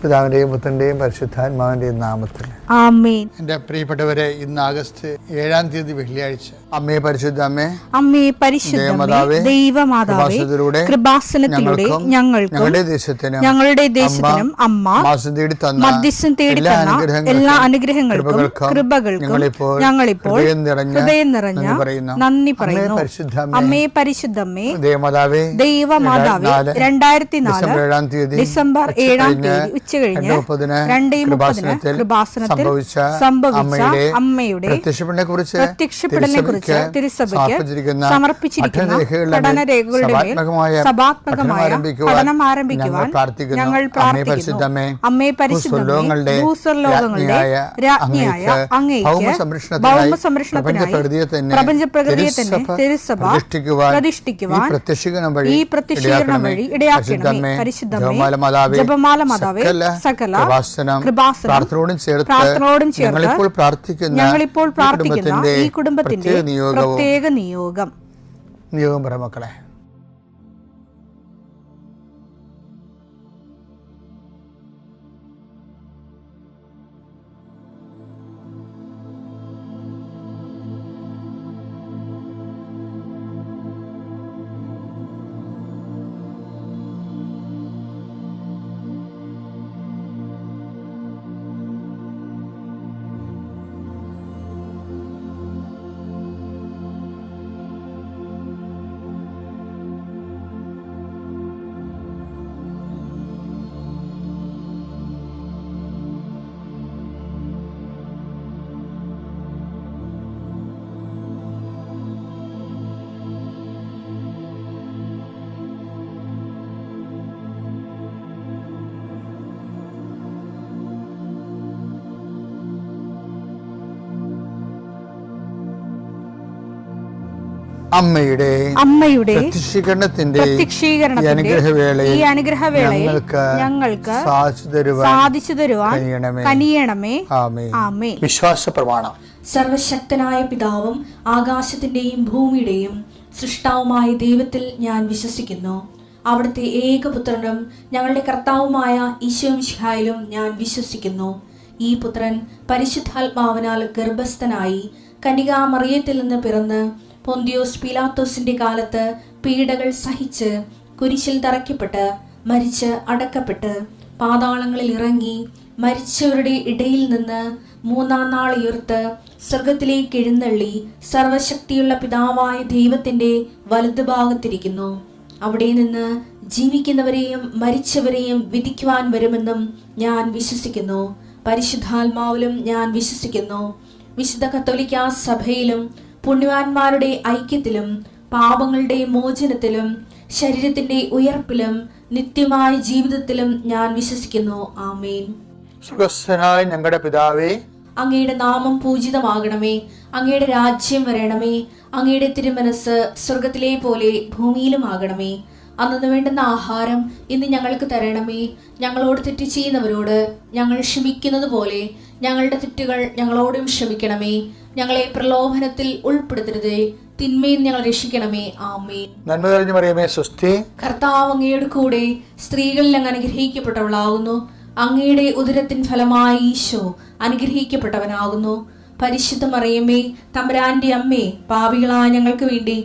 പിതാവിന്റെയും പുത്രന്റെയും പരിശുദ്ധാത്മാവിന്റെയും നാമത്തിൽ ആമേൻ. എൻ്റെ പ്രിയപ്പെട്ടവരെ, ഇന്ന് ആഗസ്റ്റ് 7-ാം തീയതി വെള്ളിയാഴ്ച. അമ്മേ പരിശുദ്ധ അമ്മേ, അമ്മേ പരിശുദ്ധമേ, ദൈവമാതാവേ, കൃപാസനത്തിലൂടെ ഞങ്ങൾക്കും ഞങ്ങളുടെ ദേശത്തിനും അമ്മ മധ്യസ്ഥം തേടി തന്ന എല്ലാ അനുഗ്രഹങ്ങൾക്കും കൃപകൾക്കും ഞങ്ങളിപ്പോൾ ഹൃദയം നിറഞ്ഞ നന്ദി പറയുന്നു. അമ്മേ പരിശുദ്ധമേ, ദൈവമാതാവേ, 2004 ഡിസംബർ 7-ാം തീയതി ഉച്ചകഴിഞ്ഞ് 2:30 കൃപാസനത്തിൽ സംഭവിച്ച അമ്മയുടെ പ്രത്യക്ഷപ്പെടലിനെ കുറിച്ച് തിരുസഭയ്ക്ക് സമർപ്പിച്ചിരിക്കുന്ന പഠനരേഖകളുടെ മേൽ സഭാത്മകമായ പഠനം ആരംഭിക്കുവാൻ ഞങ്ങൾ പ്രാർത്ഥിക്കുന്നു. അമ്മേ പരിശുദ്ധമേ, ഭൂസ്വർലോകങ്ങളുടെ രാജ്ഞിയായ അങ്ങേയ്ക്ക് ഭൗമസംരക്ഷണത്തിനായി പ്രപഞ്ചപ്രകൃതിയെ തന്നെ തിരുസഭ പ്രതിഷ്ഠിക്കുവാൻ ഈ പ്രത്യക്ഷീകരണം വഴി ഇടയാക്കണമേ. പരിശുദ്ധമേ, ജപമാല മാതാവേ, സകല കൃപാസനം പ്രാർത്ഥനയോടും ചേർത്ത് ഞങ്ങളിപ്പോൾ പ്രാർത്ഥിക്കുന്ന ഈ കുടുംബത്തിന്റെ പ്രത്യേക നിയോഗം പറ മക്കളെ. അമ്മയുടെ പ്രത്യക്ഷീകരണത്തിന്റെ ഈ അനുഗ്രഹവേളയിൽ ഞങ്ങൾക്ക് സാധിച്ചു തരുവാൻ കനിയണമേ. ആമേൻ. വിശ്വാസ പ്രമാണം. സർവശക്തനായ പിതാവും ആകാശത്തിന്റെയും ഭൂമിയുടെയും സൃഷ്ടാവുമായ ദൈവത്തിൽ ഞാൻ വിശ്വസിക്കുന്നു. അവിടുത്തെ ഏകപുത്രനും ഞങ്ങളുടെ കർത്താവുമായ ഈശോ മിശിഹായിലും ഞാൻ വിശ്വസിക്കുന്നു. ഈ പുത്രൻ പരിശുദ്ധാത്മാവിനാൽ ഗർഭസ്ഥനായി കന്യകാമറിയത്തിൽ നിന്ന് പിറന്ന് പൊന്തിയോസ് പീലാത്തോസിന്റെ കാലത്ത് പീഡകൾ സഹിച്ച് കുരിശിൽ തറയ്ക്കപ്പെട്ട് മരിച്ച് അടക്കപ്പെട്ട് പാതാളങ്ങളിൽ ഇറങ്ങി മരിച്ചവരുടെ ഇടയിൽ നിന്ന് 3-ാം നാൾ ഉയർത്ത് സ്വർഗത്തിലേക്ക് എഴുന്നള്ളി സർവശക്തിയുള്ള പിതാവായ ദൈവത്തിന്റെ വലതുഭാഗത്തിരിക്കുന്നു. അവിടെ നിന്ന് ജീവിക്കുന്നവരെയും മരിച്ചവരെയും വിധിക്കുവാൻ വരുമെന്നും ഞാൻ വിശ്വസിക്കുന്നു. പരിശുദ്ധാത്മാവിലും ഞാൻ വിശ്വസിക്കുന്നു. വിശുദ്ധ കത്തോലിക്കാ സഭയിലും പുണ്യവാന്മാരുടെ ഐക്യത്തിലും പാപങ്ങളുടെ മോചനത്തിലും ശരീരത്തിന്റെ ഉയർപ്പിലും നിത്യമായ ജീവിതത്തിലും ഞാൻ വിശ്വസിക്കുന്നു. ആമേൻ. സുഖസ്ഥനായ ഞങ്ങളുടെ പിതാവേ, അങ്ങയുടെ നാമം പൂജിതമാകണമേ. അങ്ങയുടെ രാജ്യം വരണമേ. അങ്ങയുടെ തിരുമനസ് സ്വർഗത്തിലെ പോലെ ഭൂമിയിലും ആകണമേ. അന്നു വേണ്ടുന്ന ആഹാരം ഇന്ന് ഞങ്ങൾക്ക് തരണമേ. ഞങ്ങളോട് തെറ്റ് ചെയ്യുന്നവരോട് ഞങ്ങൾ ക്ഷമിക്കുന്നത് പോലെ ഞങ്ങളുടെ തെറ്റുകൾ ഞങ്ങളോടും ക്ഷമിക്കണമേ. ഞങ്ങളെ പ്രലോഭനത്തിൽ ഉൾപ്പെടുത്തരുതേ, തിന്മയിൽ ഞങ്ങൾ രക്ഷിക്കണമേ. ആമേൻ. നന്മ നിറഞ്ഞ മറിയമേ, സ്വസ്തി. കർത്താവ് അങ്ങയുടെ കൂടെ സ്ത്രീകളിൽ അങ്ങ് അനുഗ്രഹിക്കപ്പെട്ടവളാകുന്നു. അങ്ങയുടെ ഉദരത്തിൻ ഫലമായി ഈശോ അനുഗ്രഹിക്കപ്പെട്ടവനാകുന്നു. പരിശുദ്ധ മറിയമേ, തമ്പുരാന്റെ അമ്മേ, പാപികളായ ഞങ്ങൾക്ക് വേണ്ടി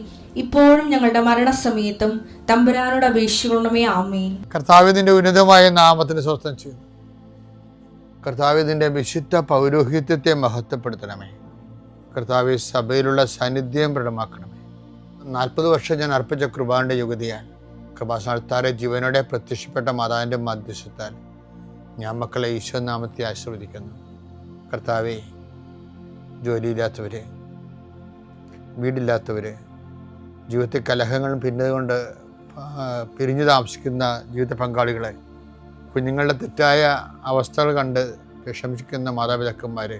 ഇപ്പോഴും ഞങ്ങളുടെ മരണസമയത്തും തമ്പുരാനോട് അപേക്ഷിക്കണമേ. ആമേൻ. കർത്താവിന്റെ ഉന്നതമായ നാമത്തിന് സ്വസ്ഥം ചെയ്യുന്നു. കർത്താവിന്റെ വിശുദ്ധ പൗരോഹിത്യത്തെ മഹത്വപ്പെടുത്തണമേ. കർത്താവ് സഭയിലുള്ള സാന്നിധ്യം പ്രകടമാക്കണമേ. 40 വർഷം ഞാൻ അർപ്പിച്ച കൃപാന്റെ യുഗതിയാൽ കൃപാസനത്താറെ ജീവനോടെ പ്രത്യക്ഷപ്പെട്ട മാതാവിന്റെ മധ്യസ്ഥത്താൽ ഞാൻ മക്കളെ ഈശോ നാമത്തെ ആശീർവദിക്കുന്നു. കർത്താവെ, ജോലിയില്ലാത്തവര്, വീടില്ലാത്തവര്, ജീവിതത്തിൽ കലഹങ്ങളും ഭിന്നതകൊണ്ട് പിരിഞ്ഞു താമസിക്കുന്ന ജീവിത പങ്കാളികളെ, കുഞ്ഞുങ്ങളുടെ തെറ്റായ അവസ്ഥകൾ കണ്ട് വിഷമിക്കുന്ന മാതാപിതാക്കന്മാരെ,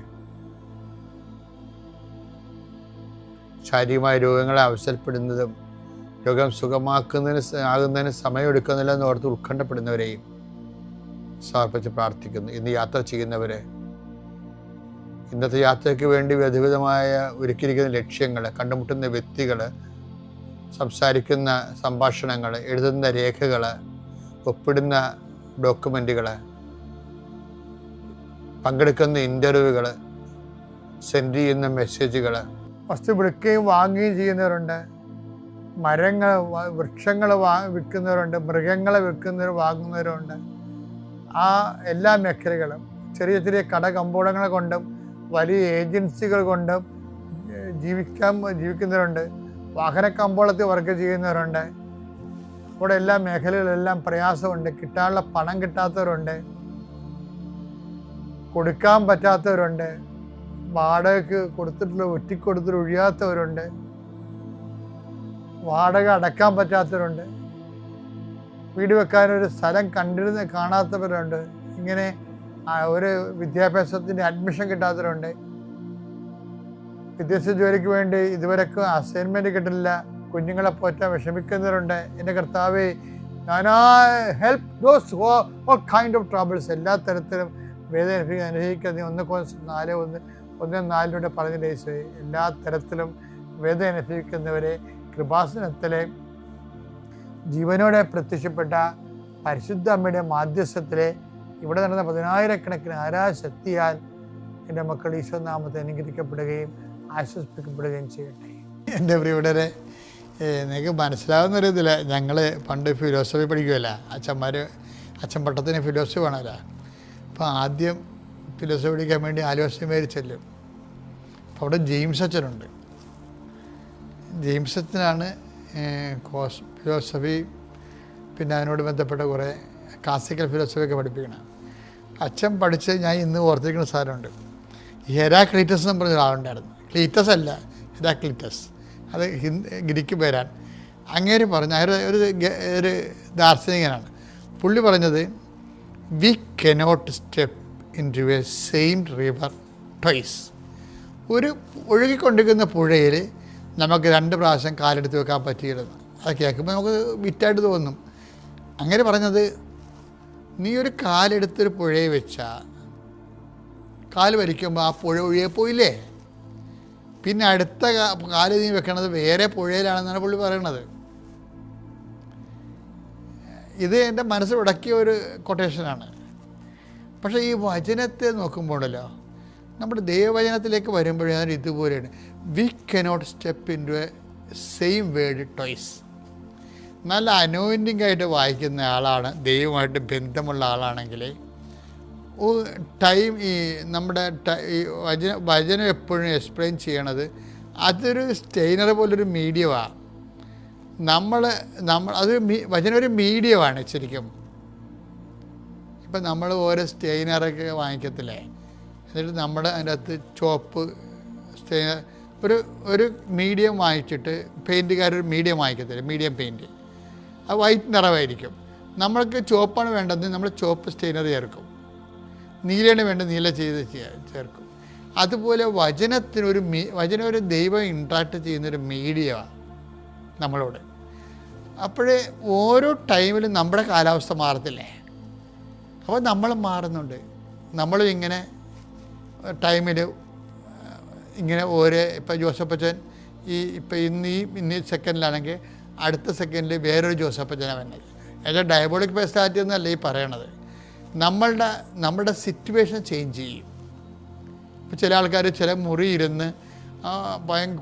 ശാരീരികമായ രോഗങ്ങളെ അവസരപ്പെടുന്നതും രോഗം ആകുന്നതിന് സമയമെടുക്കുന്നില്ല എന്ന് ഓർത്ത് ഉത്കണ്ഠപ്പെടുന്നവരെയും സമർപ്പിച്ച് പ്രാർത്ഥിക്കുന്നു. ഇന്ന് യാത്ര ചെയ്യുന്നവരെ, ഇന്നത്തെ യാത്രയ്ക്ക് വേണ്ടി വിധവിധമായ ഒരുക്കിയിരിക്കുന്ന ലക്ഷ്യങ്ങൾ, കണ്ടുമുട്ടുന്ന വ്യക്തികൾ, സംസാരിക്കുന്ന സംഭാഷണങ്ങൾ, എഴുതുന്ന രേഖകൾ, ഒപ്പിടുന്ന ഡോക്യുമെൻറ്റുകൾ, പങ്കെടുക്കുന്ന ഇൻ്റർവ്യൂകൾ, സെൻഡ് ചെയ്യുന്ന മെസ്സേജുകൾ, വസ്തു വിൽക്കുകയും വാങ്ങുകയും ചെയ്യുന്നവരുണ്ട്. മരങ്ങൾ, വൃക്ഷങ്ങൾ വിൽക്കുന്നവരുണ്ട്, മൃഗങ്ങളെ വിൽക്കുന്നവർ വാങ്ങുന്നവരുണ്ട്. ആ എല്ലാ മേഖലകളും ചെറിയ ചെറിയ കടകമ്പോളങ്ങൾ കൊണ്ടും വലിയ ഏജൻസികൾ കൊണ്ടും ജീവിക്കുന്നവരുണ്ട്. വാഹന കമ്പോളത്തിൽ വർക്ക് ചെയ്യുന്നവരുണ്ട്. അവിടെ എല്ലാ മേഖലകളിലെല്ലാം പ്രയാസമുണ്ട്. കിട്ടാനുള്ള പണം കിട്ടാത്തവരുണ്ട്, കൊടുക്കാൻ പറ്റാത്തവരുണ്ട്, വാടകയ്ക്ക് കൊടുത്തിട്ടുള്ള ഒറ്റിക്കൊടുത്തിട്ട് ഒഴിയാത്തവരുണ്ട്, വാടക അടക്കാൻ പറ്റാത്തവരുണ്ട്, വീട് വെക്കാനൊരു സ്ഥലം കാണാത്തവരുണ്ട്, ഇങ്ങനെ ഒരു വിദ്യാഭ്യാസത്തിൻ്റെ അഡ്മിഷൻ കിട്ടാത്തവരുണ്ട്, വിദേശ ജോലിക്ക് വേണ്ടി ഇതുവരെക്കും അസൈൻമെൻറ്റ് കിട്ടില്ല, കുഞ്ഞുങ്ങളെ പോറ്റാൻ വിഷമിക്കുന്നവരുണ്ട്. എൻ്റെ കർത്താവേ, ഞാൻ help those all kind of troubles. എല്ലാ തരത്തിലും വേദന അനുഭവിക്കാതെ 1:4 പറഞ്ഞ എല്ലാ തരത്തിലും വേദന അനുഭവിക്കുന്നവരെ കൃപാസനത്തിലെ ജീവനോടെ പ്രത്യക്ഷപ്പെട്ട പരിശുദ്ധ അമ്മയുടെ മാധ്യസ്ഥത്തിലെ ഇവിടെ നടന്ന 10,000-കണക്കിന് ആരാശക്തിയാൽ എൻ്റെ മക്കൾ ഈശോ നാമത്തെ അനുഗ്രഹിക്കപ്പെടുകയും ആശ്വസിപ്പിക്കപ്പെടുകയും ചെയ്യട്ടെ. എൻ്റെ പ്രിയപ്പെട്ടവരെ, നിങ്ങൾക്ക് മനസ്സിലാവുന്ന ഇതില്ല. ഞങ്ങൾ പണ്ട് ഫിലോസഫി പഠിക്കുമല്ല, അച്ഛൻ പട്ടത്തിന് ഫിലോസഫി വേണമല്ലോ. അപ്പോൾ ആദ്യം ഫിലോസഫി പഠിക്കാൻ വേണ്ടി ആലുവ ചെല്ലും. അപ്പോൾ അവിടെ ജെയിംസ് അച്ഛനുണ്ട്. ജെയിംസ് അച്ഛനാണ് ഫിലോസഫി, പിന്നെ അതിനോട് ബന്ധപ്പെട്ട കുറേ ക്ലാസിക്കൽ ഫിലോസഫിയൊക്കെ പഠിപ്പിക്കണം. അച്ഛൻ പഠിച്ച് ഞാൻ ഇന്ന് ഓർത്തിരിക്കുന്ന സാധനമുണ്ട്. ഹെരാക്ലീറ്റസ് എന്ന് പറഞ്ഞ ഒരാളുണ്ടായിരുന്നു. ക്ലീറ്റസ് അല്ല, ഹെരാക്ലീറ്റസ്. അത് ഗ്രീക്ക് പേരാണ്. അങ്ങേര് പറഞ്ഞ ഒരു ദാർശനികനാണ്. പുള്ളി പറഞ്ഞത്, we cannot step into a same river twice. ഒരു ഒഴുകിക്കൊണ്ടിരിക്കുന്ന പുഴയിൽ നമുക്ക് 2 പ്രാവശ്യം കാലെടുത്ത് വെക്കാൻ പറ്റിയിരുന്നു. അത് കേൾക്കുമ്പോൾ നമുക്ക് വിറ്റായിട്ട് തോന്നും. അങ്ങനെ പറഞ്ഞത്, നീ ഒരു കാലെടുത്തൊരു പുഴയിൽ വെച്ചാൽ കാല് വലിക്കുമ്പോൾ ആ പുഴ ഒഴുകി പോയില്ലേ, പിന്നെ അടുത്ത കാല് നീ വെക്കണത് വേറെ പുഴയിലാണെന്നാണ് പുള്ളി പറയണത്. ഇത് എൻ്റെ മനസ്സ് ഉടക്കിയ ഒരു കൊട്ടേഷനാണ്. പക്ഷേ ഈ വചനത്തെ നോക്കുമ്പോഴല്ലോ, നമ്മുടെ ദൈവവചനത്തിലേക്ക് വരുമ്പോഴാണ് ഇതുപോലെയാണ്. We cannot step into a same word twice. നല്ല അനോയിൻറ്റിംഗ് ആയിട്ട് വായിക്കുന്ന ആളാണ്, ദൈവമായിട്ട് ബന്ധമുള്ള ആളാണെങ്കിൽ ഈ നമ്മുടെ ഈ വചനം എപ്പോഴും എക്സ്പ്ലെയിൻ ചെയ്യണത് അതൊരു സ്റ്റെയിനർ പോലൊരു മീഡിയമാണ്. വചനം ഒരു മീഡിയമാണ് ശരിക്കും. ഇപ്പം നമ്മൾ ഓരോ സ്റ്റെയിനറൊക്കെ വാങ്ങിക്കത്തില്ലേ, എന്നിട്ട് നമ്മുടെ അതിൻ്റെ അകത്ത് ചോപ്പ് സ്റ്റെയിനർ ഒരു മീഡിയം വാങ്ങിച്ചിട്ട് പെയിൻറ്റുകാരൊരു മീഡിയം വാങ്ങിക്കത്തില്ല, മീഡിയം പെയിൻറ്റ്. അത് വൈറ്റ് നിറമായിരിക്കും. നമ്മൾക്ക് ചുവപ്പാണ് വേണ്ടത്, നമ്മൾ ചുവപ്പ് സ്റ്റെയിനർ ചേർക്കും. നീലയാണ് വേണ്ടത്, നീല ചേർക്കും. അതുപോലെ വചനം ഒരു ദൈവം ഇൻട്രാക്ട് ചെയ്യുന്നൊരു മീഡിയമാണ് നമ്മളോട്. അപ്പോഴേ ഓരോ ടൈമിലും നമ്മുടെ കാലാവസ്ഥ മാറത്തില്ലേ, അപ്പോൾ നമ്മൾ മാറുന്നുണ്ട്. നമ്മളും ഇങ്ങനെ ടൈമിൽ ഇങ്ങനെ ഇപ്പം ജോസഫച്ചൻ ഇപ്പം ഇന്ന് സെക്കൻഡിലാണെങ്കിൽ അടുത്ത സെക്കൻഡിൽ വേറൊരു ജോസഫച്ചനാണ് വരുന്നത്. ഏതാ ഡയബോളിക് പേഴ്സണാലിറ്റി എന്നല്ല ഈ പറയണത്. നമ്മുടെ സിറ്റുവേഷൻ ചേഞ്ച് ചെയ്യും. ഇപ്പോൾ ചില ആൾക്കാർ ചില മുറി ഇരുന്ന്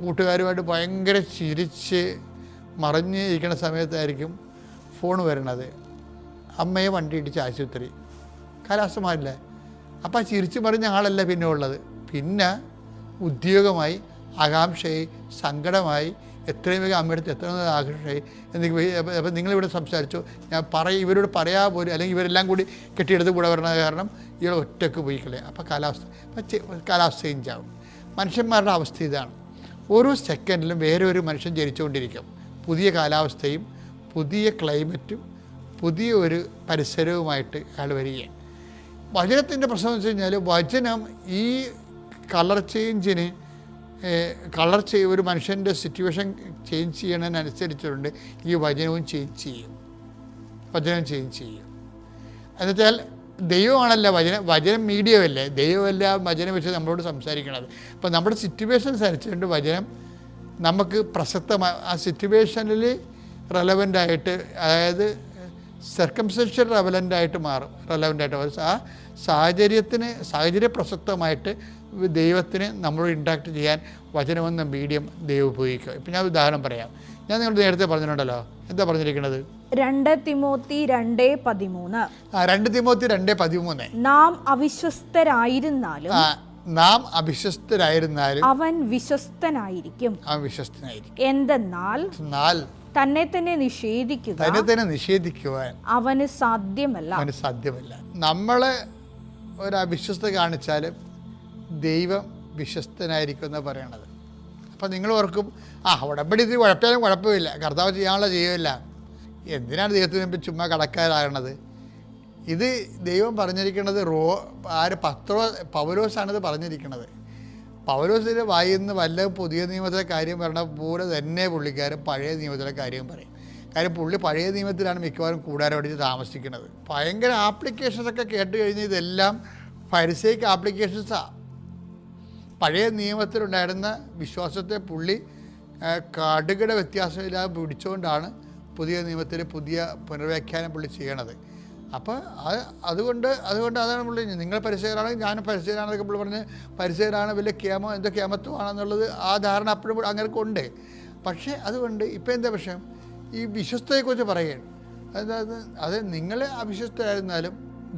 കൂട്ടുകാരുമായിട്ട് ഭയങ്കര ചിരിച്ച് മറിഞ്ഞ് ഇരിക്കുന്ന സമയത്തായിരിക്കും ഫോൺ വരണത്. അമ്മയെ വണ്ടി ഇടിച്ച് ആശുപത്രി, കാലാവസ്ഥ മാറില്ല. അപ്പോൾ ആ ചിരിച്ച് മറിഞ്ഞ ആളല്ല പിന്നെ ഉള്ളത്. പിന്നെ ഉദ്യോഗമായി, ആകാംക്ഷയായി, സങ്കടമായി, എത്രയും വേഗം അമ്മയെടുത്ത് എത്രയും ആകാംക്ഷയായി. അപ്പോൾ നിങ്ങളിവിടെ സംസാരിച്ചു, ഞാൻ ഇവരോട് പറയാൻ പോലും, അല്ലെങ്കിൽ ഇവരെല്ലാം കൂടി കെട്ടിയെടുത്ത് കൂടെ വരണത് കാരണം ഇയാൾ ഒറ്റക്ക് പോയി കളയാം. അപ്പോൾ കാലാവസ്ഥ ചേഞ്ച് ആവും. മനുഷ്യന്മാരുടെ അവസ്ഥ ഇതാണ്. ഓരോ സെക്കൻഡിലും വേറെ ഒരു മനുഷ്യൻ ജനിച്ചുകൊണ്ടിരിക്കും. പുതിയ കാലാവസ്ഥയും പുതിയ ക്ലൈമറ്റും പുതിയ ഒരു പരിസരവുമായിട്ട് അയാൾ വരികയാണ്. വചനത്തിൻ്റെ പ്രശ്നം എന്ന് വെച്ച് കഴിഞ്ഞാൽ, വചനം ഈ കളർ ചേഞ്ചിന് ഒരു മനുഷ്യൻ്റെ സിറ്റുവേഷൻ ചേഞ്ച് ചെയ്യണതിനനുസരിച്ചുകൊണ്ട് ഈ വചനവും ചേഞ്ച് ചെയ്യും. എന്നുവെച്ചാൽ ദൈവമാണല്ലോ വചനം മീഡിയമല്ലേ, ദൈവമല്ല വചനം വെച്ച് നമ്മളോട് സംസാരിക്കണത്. അപ്പോൾ നമ്മുടെ സിറ്റുവേഷൻസ് അനുസരിച്ചുകൊണ്ട് വചനം നമുക്ക് പ്രസക്തമായ ആ സിറ്റുവേഷനിൽ റെലവൻ്റായിട്ട്, അതായത് സർക്കംസ്റ്റൻഷ്യൽ റെലവൻ്റായിട്ട് മാറും. ആ സാഹചര്യ പ്രസക്തമായിട്ട് ദൈവത്തിന് നമ്മളോട് ഇൻട്രാക്ട് ചെയ്യാൻ വചനമെന്ന മീഡിയം ദൈവം ഉപയോഗിക്കുക. ഇപ്പം ഞാൻ ഉദാഹരണം പറയാം. ഞാൻ നിങ്ങൾ നേരത്തെ പറഞ്ഞിട്ടുണ്ടല്ലോ, എന്താ പറഞ്ഞിരിക്കുന്നത്? 2 തിമോത്തി 2:13. 2 തിമോത്തി 2:13. നാം അവിശ്വസ്തരായിരുന്നാലും അവൻ വിശ്വസ്തനായിരിക്കും. എന്തെന്നാൽ തന്നെ തന്നെ നിഷേധിക്കുവാൻ അവന് സാധ്യമല്ല. നമ്മളെ ഒരു അവിശ്വസ്ത കാണിച്ചാലും ദൈവം വിശ്വസ്തനായിരിക്കും എന്ന് പറയണത്. അപ്പം നിങ്ങൾ ഓർക്കും, ഉടമ്പടി ഇത് കുഴപ്പമില്ല, കർത്താവ് ചെയ്യാനുള്ള ചെയ്യുമില്ല, എന്തിനാണ് ദൈവത്തിന് മുമ്പ് ചുമ്മാ കടക്കാരാകണത്? ഇത് ദൈവം പറഞ്ഞിരിക്കുന്നത് പൗലോസാണിത് പറഞ്ഞിരിക്കുന്നത്. പൗലോസിൻ്റെ വായിൽ നിന്ന് വല്ല പുതിയ നിയമത്തിലെ കാര്യം പറഞ്ഞ പോലെ തന്നെ പുള്ളിക്കാരൻ പഴയ നിയമത്തിലെ കാര്യം പറയും. കാര്യം പുള്ളി പഴയ നിയമത്തിലാണ് മിക്കവാറും കൂടാരം അടിച്ച് താമസിക്കുന്നത്. ഭയങ്കര ആപ്ലിക്കേഷൻസൊക്കെ കേട്ട് കഴിഞ്ഞാൽ ഇതെല്ലാം ഫരിസൈക്ക് ആപ്ലിക്കേഷൻസാണ്. പഴയ നിയമത്തിലുണ്ടായിരുന്ന വിശ്വാസത്തെ പുള്ളി കടുകിട വ്യത്യാസമില്ലാതെ പിടിച്ചുകൊണ്ടാണ് പുതിയ നിയമത്തിൽ പുതിയ പുനർവ്യാഖ്യാനം പുള്ളി ചെയ്യണത്. അപ്പോൾ അതുകൊണ്ട് അതാണ് പുള്ളി, നിങ്ങൾ പരിസരമാണെങ്കിൽ ഞാനും പരിസരമാണെന്നൊക്കെ പുള്ളി പറഞ്ഞ് പരിസരമാണ് വലിയ കേമത്വമാണെന്നുള്ളത് ആ ധാരണ അപ്പോഴും അങ്ങനെ ഉണ്ട്. പക്ഷേ അതുകൊണ്ട് ഇപ്പം എന്താ പ്രശ്നം? ഈ വിശ്വസ്തയെക്കുറിച്ച് പറയുകയാണ്. അത് നിങ്ങൾ അവിശ്വസ്തരായിരുന്നാലും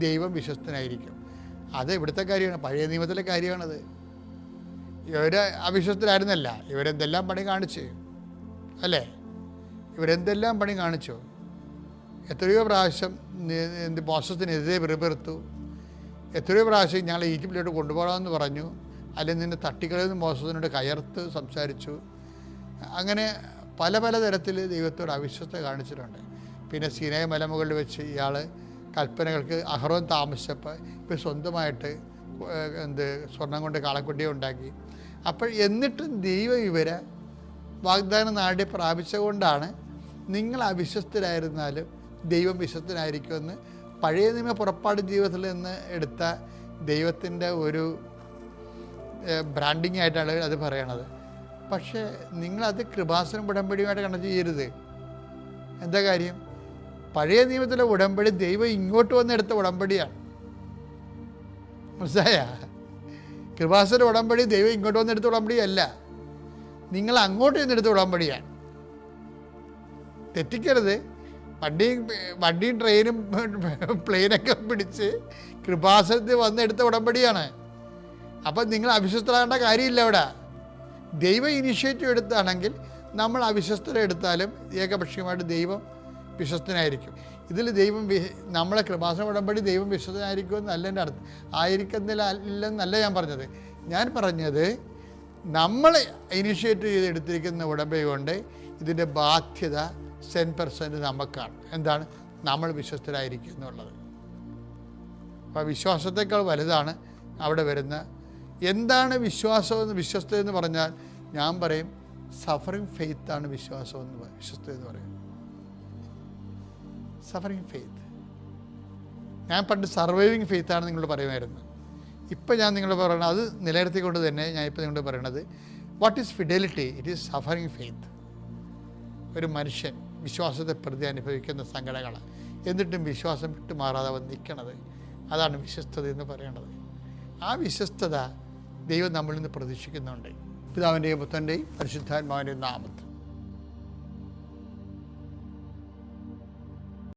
ദൈവം വിശ്വസ്തനായിരിക്കും. അത് ഇവിടുത്തെ കാര്യമാണ്, പഴയ നിയമത്തിലെ കാര്യമാണത്. ഇവർ അവിശ്വസ്തരായിരുന്നല്ല, ഇവരെന്തെല്ലാം പണി കാണിച്ചു അല്ലേ? ഇവരെന്തെല്ലാം പണി കാണിച്ചു? എത്രയോ പ്രാവശ്യം മോശത്തിനെതിരെ വെറുപെറുത്തു. എത്രയോ പ്രാവശ്യം ഞങ്ങൾ ഈജിപ്തിലോട്ട് കൊണ്ടുപോകാമെന്ന് പറഞ്ഞു, അല്ലെങ്കിൽ നിന്നെ തട്ടിക്കളയെന്ന് മോശത്തിനോട് കയർത്ത് സംസാരിച്ചു. അങ്ങനെ പല തരത്തിൽ ദൈവത്തോട് അവിശ്വസ്ത കാണിച്ചിട്ടുണ്ട്. പിന്നെ സീനായ് മലമുകളിൽ വെച്ച് ഇയാൾ കൽപ്പനകൾക്ക് അഹറോൻ താമസിച്ചപ്പോൾ ഇപ്പോൾ സ്വന്തമായിട്ട് സ്വർണം കൊണ്ട് കാളക്കുട്ടിയെ ഉണ്ടാക്കി. അപ്പോൾ എന്നിട്ടും ദൈവം ഇവരെ വാഗ്ദാന നാടി പ്രാപിച്ചുകൊണ്ടാണ് നിങ്ങൾ അവിശ്വസ്തരായിരുന്നാലും ദൈവം വിശ്വസ്തനായിരിക്കുമെന്ന് പഴയ നിയമ പുറപ്പാട് ജീവിതത്തിൽ നിന്ന് എടുത്ത ദൈവത്തിൻ്റെ ഒരു ബ്രാൻഡിങ് ആയിട്ടാണ് അത് പറയണത്. പക്ഷേ നിങ്ങളത് കൃപാസനം ഉടമ്പടിയുമായിട്ട് കണക്ട് ചെയ്യരുത്. എന്താ കാര്യം? പഴയ നിയമത്തിലെ ഉടമ്പടി ദൈവം ഇങ്ങോട്ട് വന്നെടുത്ത ഉടമ്പടിയാണ്. മനസ്സിലായ? കൃപാസന ഉടമ്പടി ദൈവം ഇങ്ങോട്ട് വന്നെടുത്ത ഉടമ്പടിയല്ല, നിങ്ങൾ അങ്ങോട്ട് ചെന്നെടുത്ത ഉടമ്പടിയാണ്. തെറ്റിക്കരുത്. വണ്ടിയും ട്രെയിനും പ്ലെയിനൊക്കെ പിടിച്ച് കൃപാസനത്തിൽ വന്നെടുത്ത ഉടമ്പടിയാണ്. അപ്പം നിങ്ങൾ അവിശ്വസ്തരാകേണ്ട കാര്യമില്ല. അവിടെ ദൈവം ഇനിഷ്യേറ്റീവ് എടുത്താണെങ്കിൽ നമ്മൾ അവിശ്വസ്തരെ എടുത്താലും ഏകപക്ഷീയമായിട്ട് ദൈവം വിശ്വസ്തനായിരിക്കും. ഇതിൽ ദൈവം നമ്മളെ കൃപാസന ഉടമ്പടി ദൈവം വിശ്വസ്തനായിരിക്കുമെന്നല്ല എൻ്റെ അർത്ഥം, ആയിരിക്കുന്നില്ലെന്നല്ല ഞാൻ പറഞ്ഞത്. ഞാൻ പറഞ്ഞത് നമ്മൾ ഇനിഷ്യേറ്റീവ് ചെയ്തെടുത്തിരിക്കുന്ന ഉടമ്പടി കൊണ്ട് ഇതിൻ്റെ ബാധ്യത 10% നമുക്കാണ്. എന്താണ്? നമ്മൾ വിശ്വസ്തരായിരിക്കും എന്നുള്ളത്. അപ്പോൾ വിശ്വാസത്തേക്കാൾ വലുതാണ് അവിടെ വരുന്ന എന്താണ് വിശ്വസ്തത എന്ന് പറഞ്ഞാൽ ഞാൻ പറയും സഫറിങ് ഫെയ്ത്താണ് വിശ്വസ്തത എന്ന് പറയും. Suffering faith. ഞാൻ പണ്ട് സർവൈവിങ് ഫെയ്ത്താണ് നിങ്ങളോട് പറയുമായിരുന്നു. ഇപ്പം ഞാൻ നിങ്ങളോട് പറയണത് അത് നിലനിർത്തിക്കൊണ്ട് തന്നെ ഞാൻ ഇപ്പോൾ നിങ്ങളോട് പറയണത് what is fidelity? It is suffering faith. ഒരു മനുഷ്യൻ വിശ്വാസത്തെ പ്രതി അനുഭവിക്കുന്ന സങ്കടങ്ങൾ എന്നിട്ടും വിശ്വാസം വിട്ടുമാറാതെ അവൻ നിൽക്കണത്, അതാണ് വിശ്വസ്തത എന്ന് പറയണത്. ആ വിശ്വസ്തത ദൈവം നമ്മളിൽ നിന്ന് പ്രതീക്ഷിക്കുന്നുണ്ട്. പിതാവിൻ്റെയും പുത്രൻ്റെയും പരിശുദ്ധാത്മാവിൻ്റെയും നാമത്തിൽ.